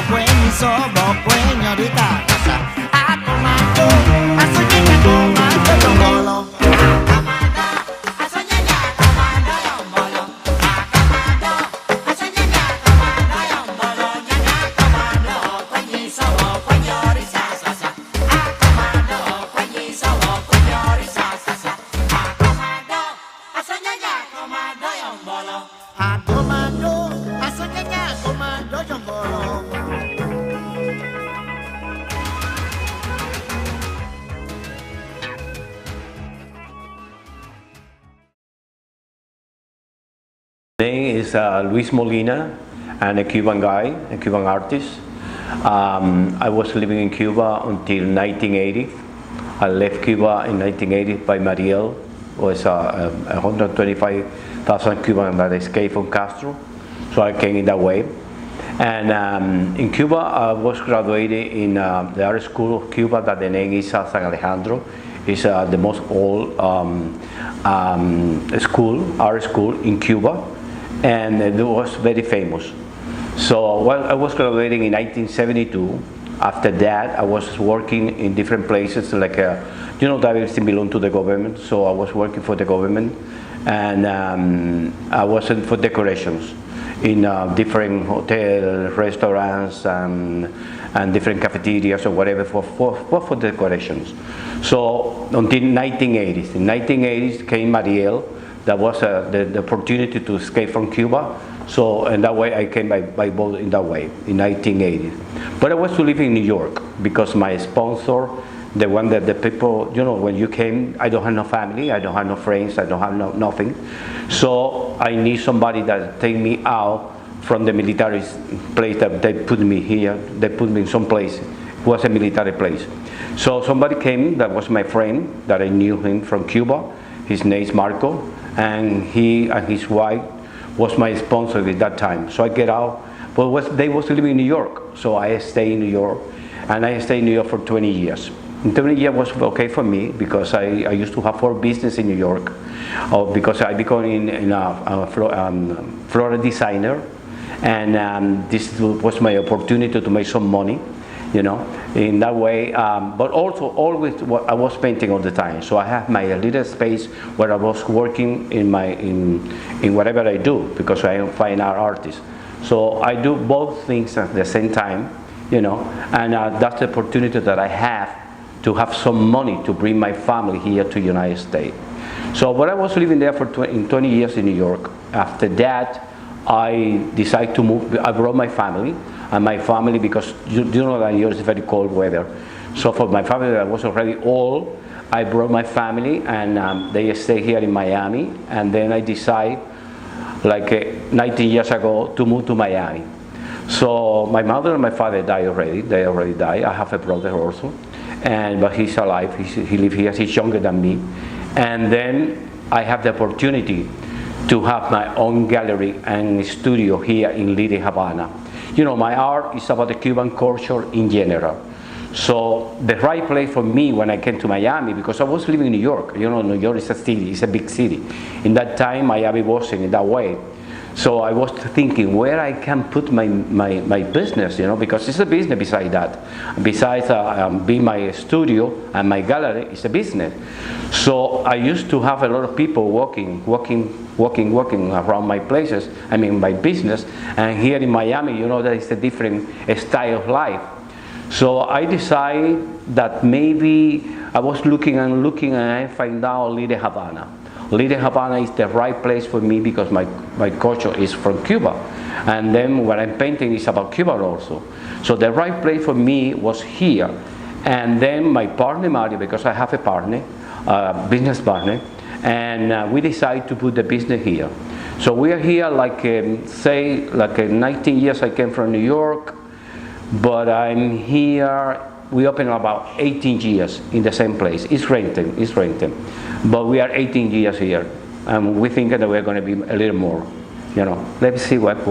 permiso, señorita. A comando, a soñar comando, yo molo. A comando, a soñar comando, yo molo. A comando, a soñar comando, yo molo. Ñaña comando, permiso, señorita. A comando, permiso, señorita. A comando, a soñar comando, yo molo. A comando, a soñar comando, yo molo. Name is Luis Molina. I'm a Cuban guy, a Cuban artist. I was living in Cuba until 1980. I left Cuba in 1980 by Mariel. It was 125,000 Cubans that escaped from Castro. So I came in that way. And in Cuba, I was graduated in the art school of Cuba, that the name is San Alejandro. It's the most old art school in Cuba. And it was very famous. So I was graduating in 1972. After that, I was working in different places, like diversity belonged to the government, so I was working for the government, and I was for decorations in different hotels, restaurants, and different cafeterias or whatever for decorations. So until 1980s. In 1980s came Mariel. That was the opportunity to escape from Cuba. So in that way, I came by boat in that way, in 1980. But I was to live in New York because my sponsor, the one that the people, when you came, I don't have no family, I don't have no friends, I don't have nothing. So I need somebody that take me out from the military place that they put me here. They put me in some place. It was a military place. So somebody came, that was my friend, that I knew him from Cuba. His name is Marco. And he and his wife was my sponsor at that time. So I get out, but they was living in New York. So I stay in New York, and I stayed in New York for 20 years. And 20 years was okay for me because I used to have 4 business in New York, because I became a floral designer, and this was my opportunity to make some money. In that way, but also always I was painting all the time. So I have my little space where I was working in whatever I do, because I am a fine art artist. So I do both things at the same time, and that's the opportunity that I have to have some money to bring my family here to United States. So when I was living there for 20 years in New York, after that, I decided to move. I brought my family. And my family, because you know that here is very cold weather. So for my family that was already old, I brought my family, and they stay here in Miami. And then I decided, like 19 years ago, to move to Miami. So my mother and my father died already. They already died. I have a brother also, but he's alive. He lives here. He's younger than me. And then I have the opportunity to have my own gallery and studio here in Little Havana. My art is about the Cuban culture in general. So the right place for me when I came to Miami, because I was living in New York. New York is a city, it's a big city. In that time, Miami wasn't in that way. So I was thinking where I can put my business, because it's a business beside that. Besides being my studio and my gallery, it's a business. So I used to have a lot of people walking around my places, my business. And here in Miami, there is a different style of life. So I decided that maybe I was looking and I find out Little Havana. Little Havana is the right place for me because my culture is from Cuba. And then what I'm painting is about Cuba also. So the right place for me was here. And then my partner, Mario, because I have a partner, business partner, and we decided to put the business here. So we are here 19 years I came from New York, but I'm here, we opened about 18 years in the same place. It's rented. But we are 18 years here, and we think that we're going to be a little more. Let's see what